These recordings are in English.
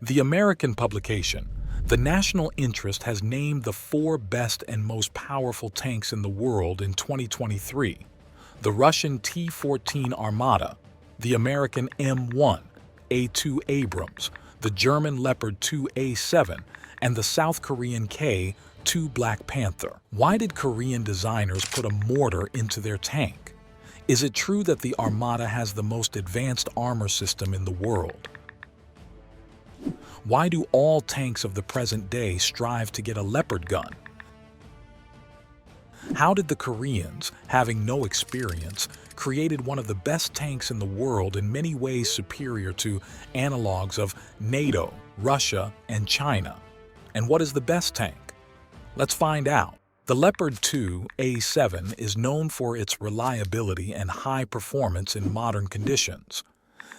The American publication, The National Interest, has named the 4 best and most powerful tanks in the world in 2023. The Russian T-14 Armata, the American M1A2 Abrams, the German Leopard 2A7, and the South Korean K2 Black Panther. Why did Korean designers put a mortar into their tank? Is it true that the Armata has the most advanced armor system in the world? Why do all tanks of the present day strive to get a Leopard gun? How did the Koreans, having no experience, created one of the best tanks in the world, in many ways superior to analogues of NATO, Russia, and China? And what is the best tank? Let's find out. The Leopard 2A7 is known for its reliability and high performance in modern conditions.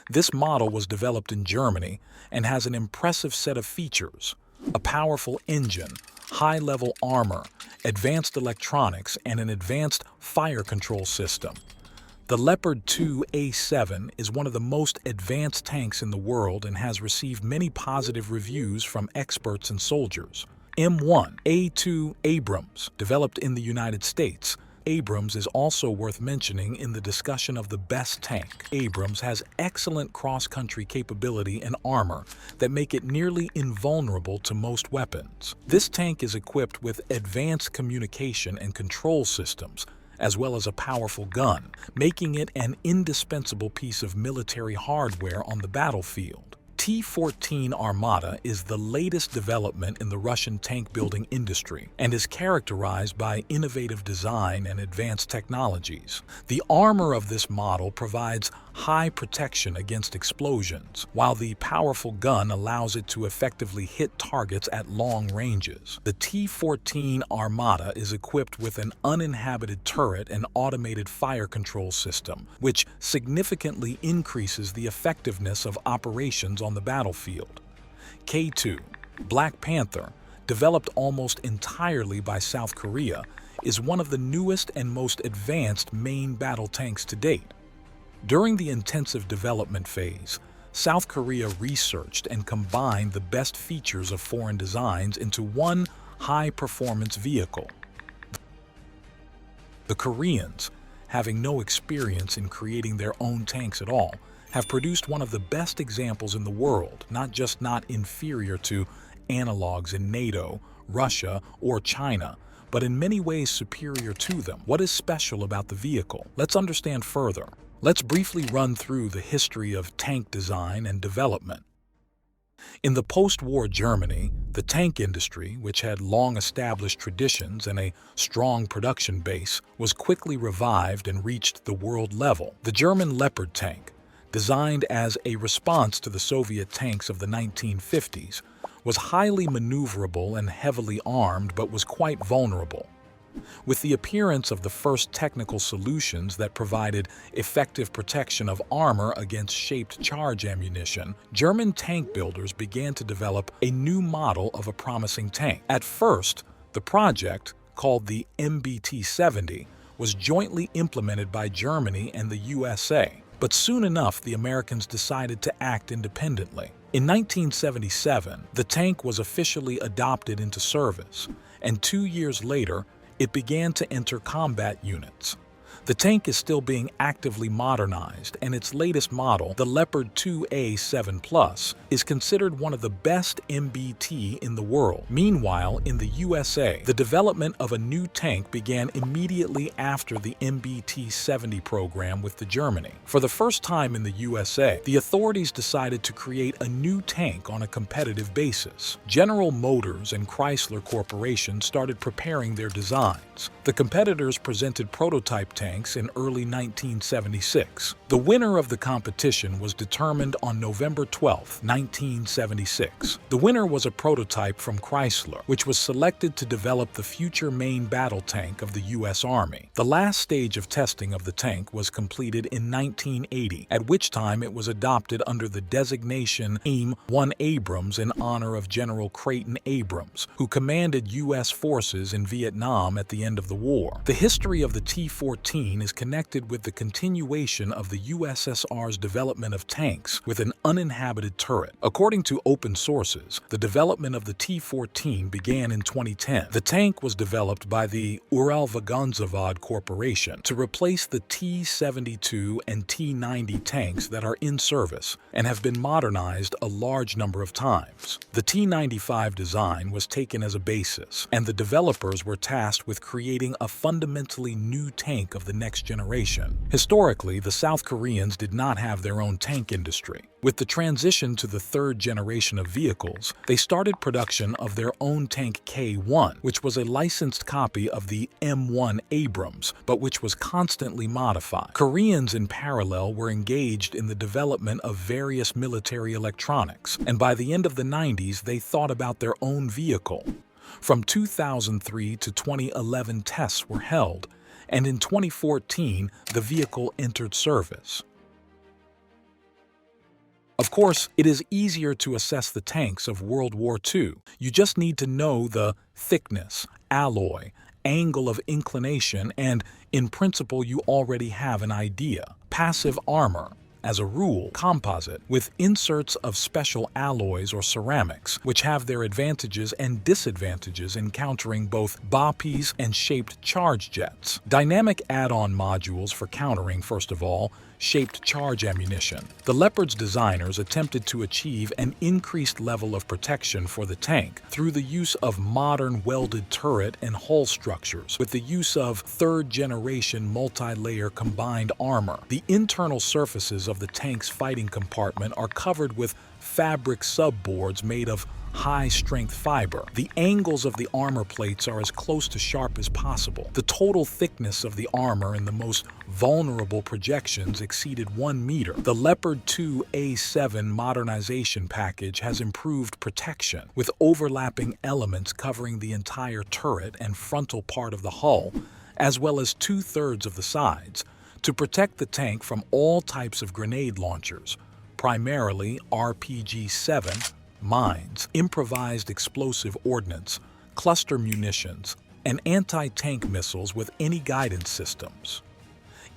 This model was developed in Germany and has an impressive set of features: a powerful engine, high-level armor, advanced electronics, and an advanced fire control system. The Leopard 2A7 is one of the most advanced tanks in the world and has received many positive reviews from experts and soldiers. M1A2 Abrams, developed in the United States. Abrams is also worth mentioning in the discussion of the best tank. Abrams has excellent cross-country capability and armor that make it nearly invulnerable to most weapons. This tank is equipped with advanced communication and control systems, as well as a powerful gun, making it an indispensable piece of military hardware on the battlefield. T-14 Armata is the latest development in the Russian tank-building industry and is characterized by innovative design and advanced technologies. The armor of this model provides high protection against explosions, while the powerful gun allows it to effectively hit targets at long ranges. The T-14 Armata is equipped with an uninhabited turret and automated fire control system, which significantly increases the effectiveness of operations on the battlefield. K2 Black Panther, developed almost entirely by South Korea, is one of the newest and most advanced main battle tanks to date. During the intensive development phase, South Korea researched and combined the best features of foreign designs into one high-performance vehicle. The Koreans, having no experience in creating their own tanks at all, have produced one of the best examples in the world, not inferior to analogues in NATO, Russia, or China, but in many ways superior to them. What is special about the vehicle? Let's understand further. Let's briefly run through the history of tank design and development. In the post-war Germany, the tank industry, which had long-established traditions and a strong production base, was quickly revived and reached the world level. The German Leopard tank, designed as a response to the Soviet tanks of the 1950s, was highly maneuverable and heavily armed, but was quite vulnerable. With the appearance of the first technical solutions that provided effective protection of armor against shaped charge ammunition, German tank builders began to develop a new model of a promising tank. At first, the project, called the MBT-70, was jointly implemented by Germany and the USA, but soon enough the Americans decided to act independently. In 1977, the tank was officially adopted into service, and 2 years later, it began to enter combat units. The tank is still being actively modernized, and its latest model, the Leopard 2A7 Plus, is considered one of the best MBT in the world. Meanwhile, in the USA, the development of a new tank began immediately after the MBT-70 program with Germany. For the first time in the USA, the authorities decided to create a new tank on a competitive basis. General Motors and Chrysler Corporation started preparing their designs. The competitors presented prototype tanks in early 1976. The winner of the competition was determined on November 12, 1976. The winner was a prototype from Chrysler, which was selected to develop the future main battle tank of the U.S. Army. The last stage of testing of the tank was completed in 1980, at which time it was adopted under the designation M1A2 Abrams in honor of General Creighton Abrams, who commanded U.S. forces in Vietnam at the end of the war. The history of the T-14 T-14 is connected with the continuation of the USSR's development of tanks with an uninhabited turret. According to open sources, the development of the T-14 began in 2010. The tank was developed by the Uralvagonzavod Corporation to replace the T-72 and T-90 tanks that are in service and have been modernized a large number of times. The T-95 design was taken as a basis, and the developers were tasked with creating a fundamentally new tank of the next generation. Historically, the South Koreans did not have their own tank industry. With the transition to the third generation of vehicles, they started production of their own tank K-1, which was a licensed copy of the M1 Abrams, but which was constantly modified. Koreans in parallel were engaged in the development of various military electronics, and by the end of the 90s, they thought about their own vehicle. From 2003 to 2011, tests were held, and in 2014, the vehicle entered service. Of course, it is easier to assess the tanks of World War II. You just need to know the thickness, alloy, angle of inclination, and, in principle, you already have an idea. Passive armor, as a rule, composite, with inserts of special alloys or ceramics, which have their advantages and disadvantages in countering both BOPs and shaped charge jets. Dynamic add-on modules for countering, first of all, shaped charge ammunition. The Leopard's designers attempted to achieve an increased level of protection for the tank through the use of modern welded turret and hull structures, with the use of third-generation multi-layer combined armor. The internal surfaces of the tank's fighting compartment are covered with fabric subboards made of high-strength fiber. The angles of the armor plates are as close to sharp as possible. The total thickness of the armor in the most vulnerable projections exceeded 1 meter. The Leopard 2A7 modernization package has improved protection, with overlapping elements covering the entire turret and frontal part of the hull, as well as 2/3 of the sides, to protect the tank from all types of grenade launchers, primarily RPG-7, mines, improvised explosive ordnance, cluster munitions, and anti-tank missiles with any guidance systems.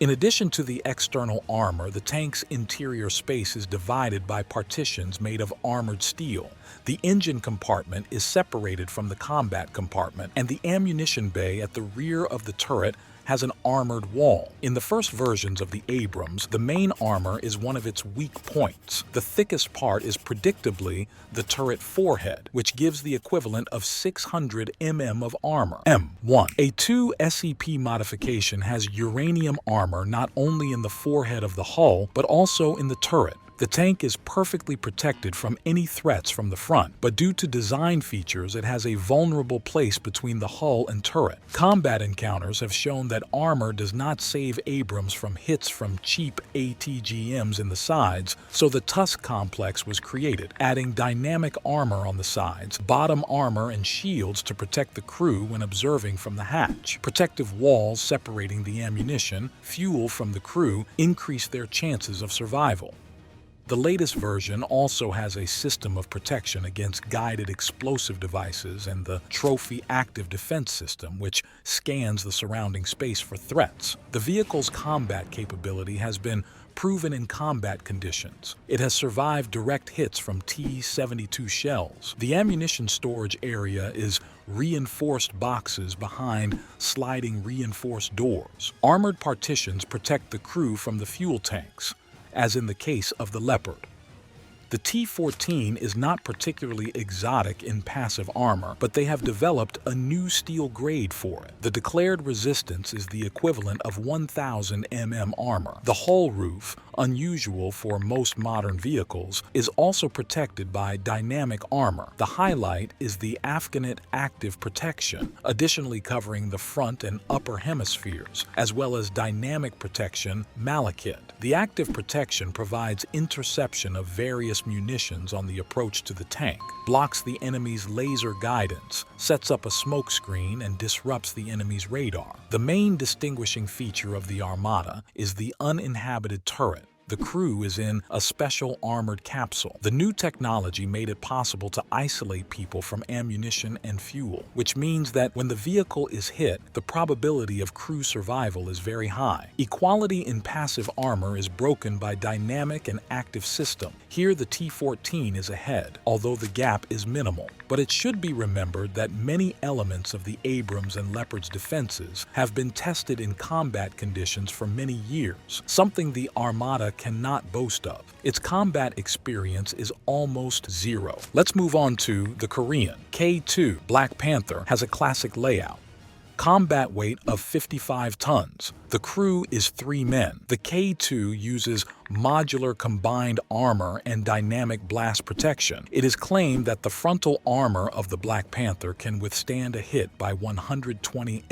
In addition to the external armor, the tank's interior space is divided by partitions made of armored steel. The engine compartment is separated from the combat compartment, and the ammunition bay at the rear of the turret has an armored wall. In the first versions of the Abrams, the main armor is one of its weak points. The thickest part is predictably the turret forehead, which gives the equivalent of 600 mm of armor. M1A2 SEP modification has uranium armor not only in the forehead of the hull, but also in the turret. The tank is perfectly protected from any threats from the front, but due to design features, it has a vulnerable place between the hull and turret. Combat encounters have shown that armor does not save Abrams from hits from cheap ATGMs in the sides, so the Tusk complex was created, adding dynamic armor on the sides, bottom armor and shields to protect the crew when observing from the hatch. Protective walls separating the ammunition, fuel from the crew increase their chances of survival. The latest version also has a system of protection against guided explosive devices and the Trophy Active Defense System, which scans the surrounding space for threats. The vehicle's combat capability has been proven in combat conditions. It has survived direct hits from T-72 shells. The ammunition storage area is reinforced boxes behind sliding reinforced doors. Armored partitions protect the crew from the fuel tanks, as in the case of the Leopard. The T-14 is not particularly exotic in passive armor, but they have developed a new steel grade for it. The declared resistance is the equivalent of 1,000 mm armor. The hull roof, unusual for most modern vehicles, is also protected by dynamic armor. The highlight is the Afghanet Active Protection, additionally covering the front and upper hemispheres, as well as dynamic protection Malachit. The active protection provides interception of various munitions on the approach to the tank, blocks the enemy's laser guidance, sets up a smoke screen, and disrupts the enemy's radar. The main distinguishing feature of the Armata is the uninhabited turret. the crew is in a special armored capsule. The new technology made it possible to isolate people from ammunition and fuel, which means that when the vehicle is hit, the probability of crew survival is very high. Equality in passive armor is broken by dynamic and active system. Here the T-14 is ahead, although the gap is minimal. But it should be remembered that many elements of the Abrams and Leopard's defenses have been tested in combat conditions for many years, something the Armata cannot boast of. Its combat experience is almost zero. Let's move on to the Korean. K2 Black Panther has a classic layout. Combat weight of 55 tons. The crew is 3 men. The K2 uses modular combined armor and dynamic blast protection. It is claimed that the frontal armor of the Black Panther can withstand a hit by 120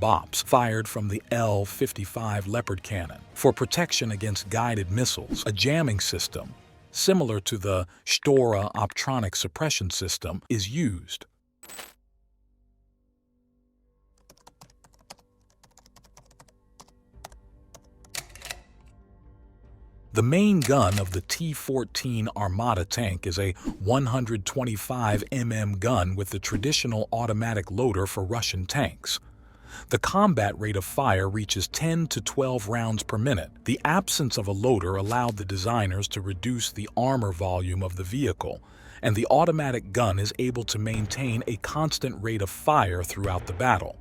bops fired from the L-55 Leopard cannon. For protection against guided missiles, a jamming system, similar to the Stora optronic suppression system, is used. The main gun of the T-14 Armata tank is a 125 gun with the traditional automatic loader for Russian tanks. The combat rate of fire reaches 10 to 12 rounds per minute. The absence of a loader allowed the designers to reduce the armor volume of the vehicle, and the automatic gun is able to maintain a constant rate of fire throughout the battle.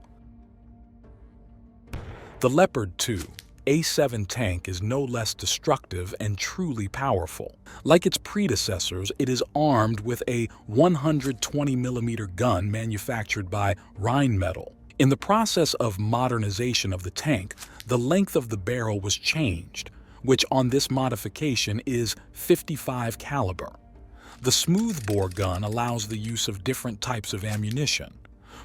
The Leopard 2 A7 tank is no less destructive and truly powerful. Like its predecessors, it is armed with a 120mm gun manufactured by Rheinmetall. In the process of modernization of the tank, the length of the barrel was changed, which on this modification is 55 caliber. The smoothbore gun allows the use of different types of ammunition.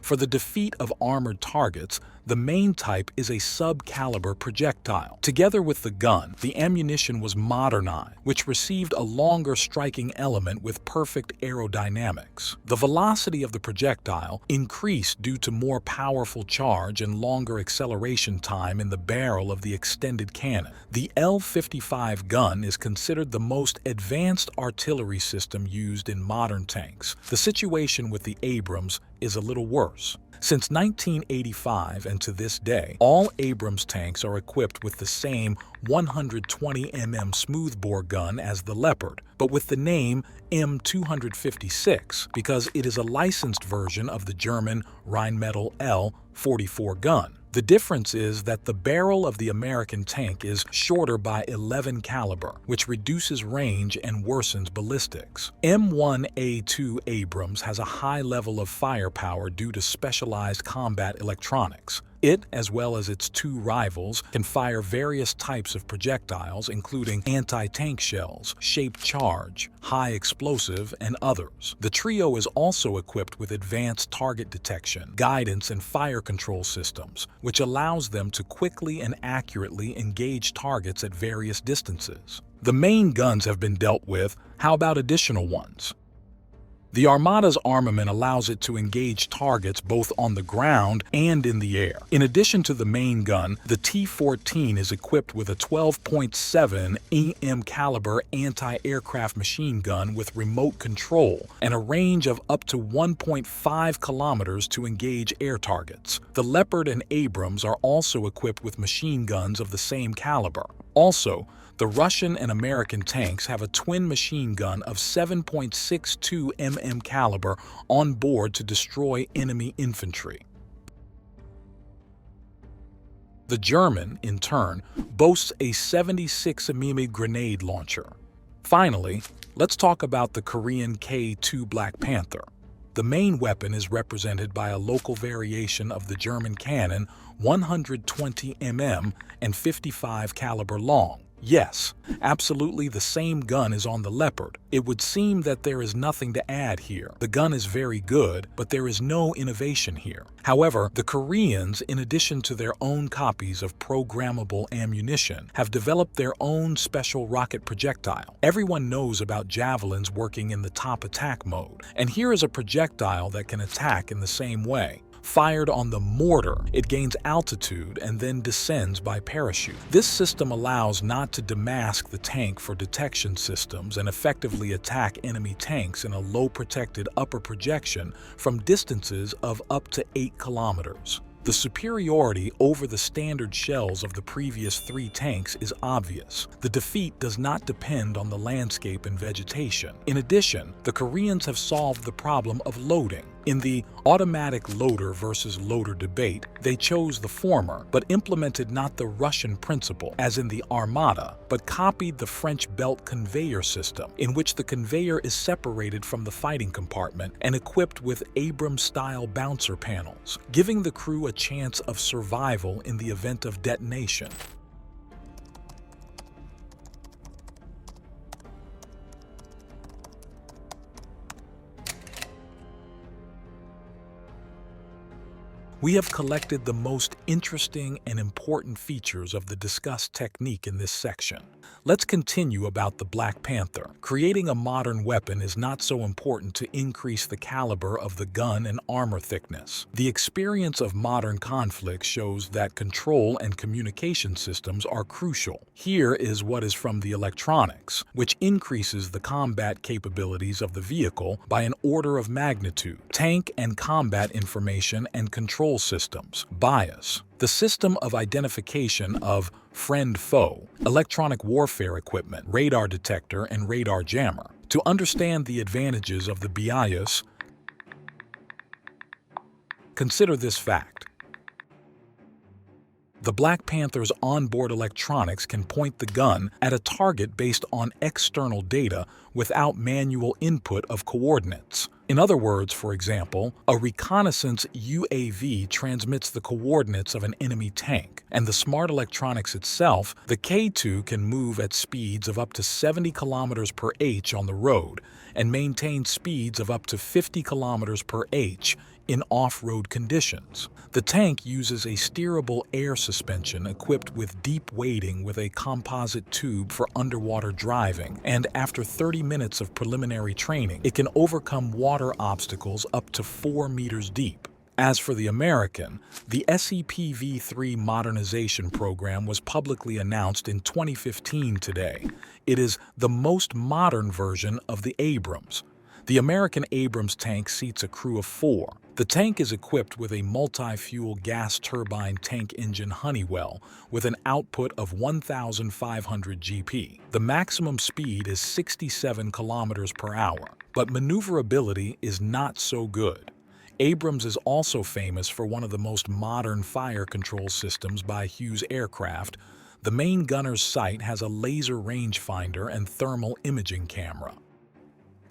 For the defeat of armored targets, the main type is a sub-caliber projectile. Together with the gun, the ammunition was modernized, which received a longer striking element with perfect aerodynamics. The velocity of the projectile increased due to more powerful charge and longer acceleration time in the barrel of the extended cannon. The L-55 gun is considered the most advanced artillery system used in modern tanks. The situation with the Abrams is a little worse. Since 1985 and to this day, all Abrams tanks are equipped with the same 120mm smoothbore gun as the Leopard, but with the name M256 because it is a licensed version of the German Rheinmetall L-44 gun. The difference is that the barrel of the American tank is shorter by 11 caliber, which reduces range and worsens ballistics. M1A2 Abrams has a high level of firepower due to specialized combat electronics. It, as well as its two rivals, can fire various types of projectiles, including anti-tank shells, shaped charge, high explosive, and others. The trio is also equipped with advanced target detection, guidance, and fire control systems, which allows them to quickly and accurately engage targets at various distances. The main guns have been dealt with. How about additional ones? The Armata's armament allows it to engage targets both on the ground and in the air. In addition to the main gun, the T-14 is equipped with a 12.7 EM caliber anti-aircraft machine gun with remote control and a range of up to 1.5 kilometers to engage air targets. The Leopard and Abrams are also equipped with machine guns of the same caliber. Also, the Russian and American tanks have a twin machine gun of 7.62 mm caliber on board to destroy enemy infantry. The German, in turn, boasts a 76 mm grenade launcher. Finally, let's talk about the Korean K2 Black Panther. The main weapon is represented by a local variation of the German cannon 120 mm and 55 caliber long. Yes, absolutely the same gun is on the Leopard. It would seem that there is nothing to add here. The gun is very good, but there is no innovation here. However, the Koreans, in addition to their own copies of programmable ammunition, have developed their own special rocket projectile. Everyone knows about javelins working in the top attack mode, and here is a projectile that can attack in the same way. Fired on the mortar, it gains altitude and then descends by parachute. This system allows not to demask the tank for detection systems and effectively attack enemy tanks in a low-protected upper projection from distances of up to 8 kilometers. The superiority over the standard shells of the previous 3 tanks is obvious. The defeat does not depend on the landscape and vegetation. In addition, the Koreans have solved the problem of loading. In the automatic loader versus loader debate, they chose the former, but implemented not the Russian principle, as in the Armata, but copied the French belt conveyor system, in which the conveyor is separated from the fighting compartment and equipped with Abrams-style bouncer panels, giving the crew a chance of survival in the event of detonation. We have collected the most interesting and important features of the discussed technique in this section. Let's continue about the Black Panther. Creating a modern weapon is not so important to increase the caliber of the gun and armor thickness. The experience of modern conflicts shows that control and communication systems are crucial. Here is what is from the electronics, which increases the combat capabilities of the vehicle by an order of magnitude. Tank and combat information and control systems. BIAS. The system of identification of friend-foe, electronic warfare equipment, radar detector, and radar jammer. To understand the advantages of the BIAS, consider this fact. The Black Panther's onboard electronics can point the gun at a target based on external data without manual input of coordinates. In other words, for example, a reconnaissance UAV transmits the coordinates of an enemy tank, and the smart electronics itself, the K2 can move at speeds of up to 70 kilometers per h on the road and maintain speeds of up to 50 kilometers per h in off-road conditions. The tank uses a steerable air suspension equipped with deep weighting with a composite tube for underwater driving, and after 30 minutes of preliminary training, it can overcome water obstacles up to 4 meters deep. As for the American, the SEPV-3 modernization program was publicly announced in 2015 today. It is the most modern version of the Abrams. The American Abrams tank seats a crew of 4. The tank is equipped with a multi-fuel gas turbine tank engine Honeywell with an output of 1,500 GP. The maximum speed is 67 kilometers per hour, but maneuverability is not so good. Abrams is also famous for one of the most modern fire control systems by Hughes Aircraft. The main gunner's sight has a laser rangefinder and thermal imaging camera.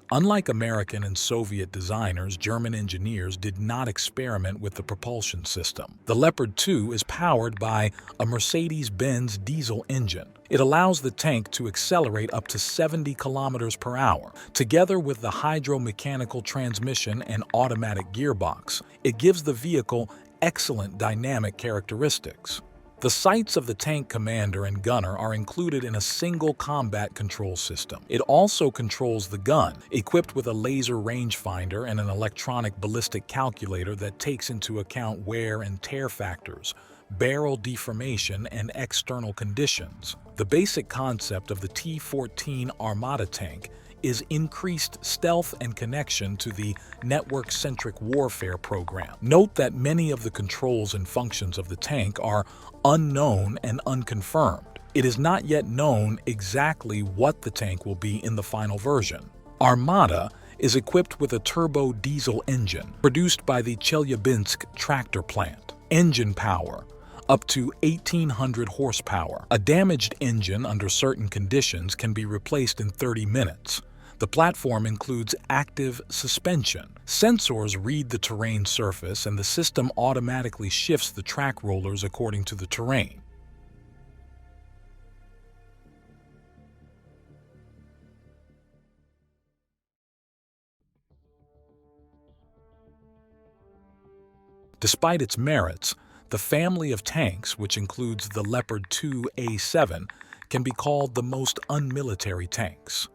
Unlike American and Soviet designers, German engineers did not experiment with the propulsion system. The Leopard 2 is powered by a Mercedes-Benz diesel engine. It allows the tank to accelerate up to 70 kilometers per hour. Together with the hydromechanical transmission and automatic gearbox, it gives the vehicle excellent dynamic characteristics. The sights of the tank commander and gunner are included in a single combat control system. It also controls the gun, equipped with a laser rangefinder and an electronic ballistic calculator that takes into account wear and tear factors, barrel deformation, and external conditions. The basic concept of the T-14 Armata tank is increased stealth and connection to the network-centric warfare program. Note that many of the controls and functions of the tank are unknown and unconfirmed. It is not yet known exactly what the tank will be in the final version. Armata is equipped with a turbo diesel engine produced by the Chelyabinsk tractor plant. Engine power up to 1,800 horsepower. A damaged engine under certain conditions can be replaced in 30 minutes. The platform includes active suspension. Sensors read the terrain surface, and the system automatically shifts the track rollers according to the terrain. Despite its merits, the family of tanks, which includes the Leopard 2A7, can be called the most unmilitary tanks.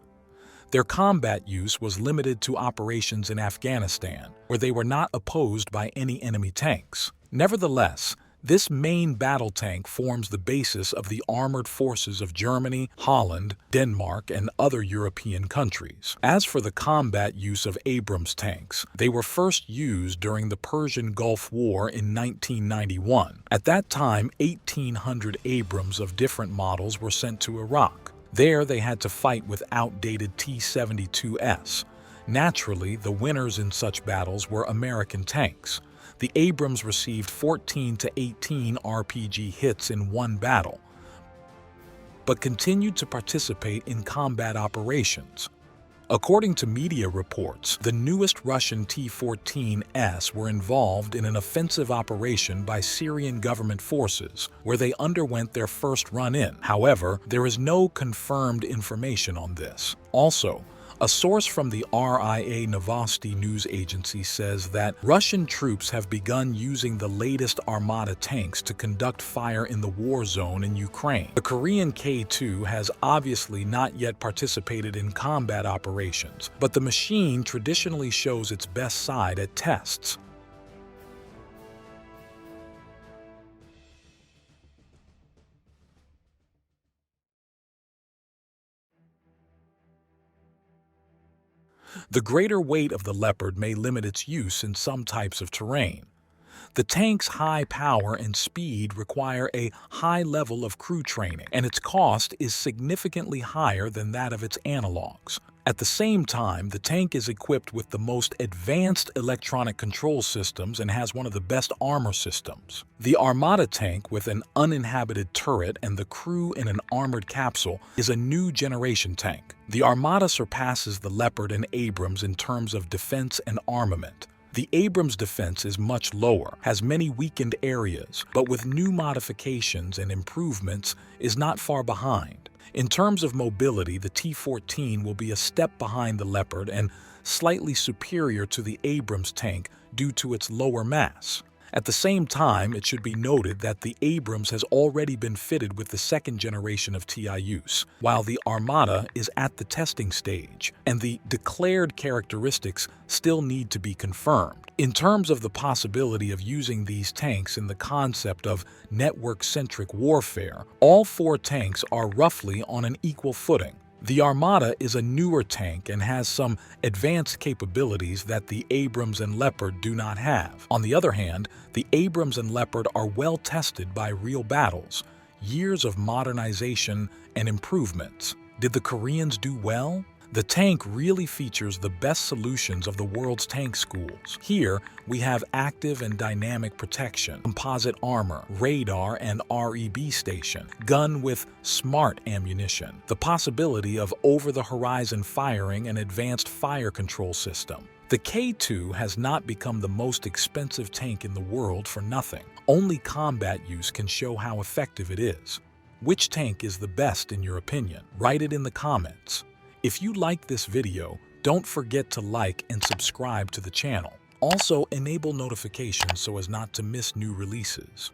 Their combat use was limited to operations in Afghanistan, where they were not opposed by any enemy tanks. Nevertheless, this main battle tank forms the basis of the armored forces of Germany, Holland, Denmark, and other European countries. As for the combat use of Abrams tanks, they were first used during the Persian Gulf War in 1991. At that time, 1,800 Abrams of different models were sent to Iraq. There, they had to fight with outdated T-72s. Naturally, the winners in such battles were American tanks. The Abrams received 14 to 18 RPG hits in one battle, but continued to participate in combat operations. According to media reports, the newest Russian T-14s were involved in an offensive operation by Syrian government forces, where they underwent their first run-in. However, there is no confirmed information on this. Also, a source from the RIA Novosti news agency says that Russian troops have begun using the latest Armata tanks to conduct fire in the war zone in Ukraine. The Korean K2 has obviously not yet participated in combat operations, but the machine traditionally shows its best side at tests. The greater weight of the Leopard may limit its use in some types of terrain. The tank's high power and speed require a high level of crew training, and its cost is significantly higher than that of its analogues. At the same time, the tank is equipped with the most advanced electronic control systems and has one of the best armor systems. The Armata tank, with an uninhabited turret and the crew in an armored capsule, is a new generation tank. The Armata surpasses the Leopard and Abrams in terms of defense and armament. The Abrams defense is much lower, has many weakened areas, but with new modifications and improvements is not far behind. In terms of mobility, the T-14 will be a step behind the Leopard and slightly superior to the Abrams tank due to its lower mass. At the same time, it should be noted that the Abrams has already been fitted with the second generation of TIUs, while the Armata is at the testing stage, and the declared characteristics still need to be confirmed. In terms of the possibility of using these tanks in the concept of network-centric warfare, all four tanks are roughly on an equal footing. The Armata is a newer tank and has some advanced capabilities that the Abrams and Leopard do not have. On the other hand, the Abrams and Leopard are well tested by real battles, years of modernization and improvements. Did the Koreans do well? The tank really features the best solutions of the world's tank schools. Here, we have active and dynamic protection, composite armor, radar and REB station, gun with smart ammunition, the possibility of over-the-horizon firing and advanced fire control system. The K2 has not become the most expensive tank in the world for nothing. Only combat use can show how effective it is. Which tank is the best in your opinion? Write it in the comments. If you liked this video, don't forget to like and subscribe to the channel. Also, enable notifications so as not to miss new releases.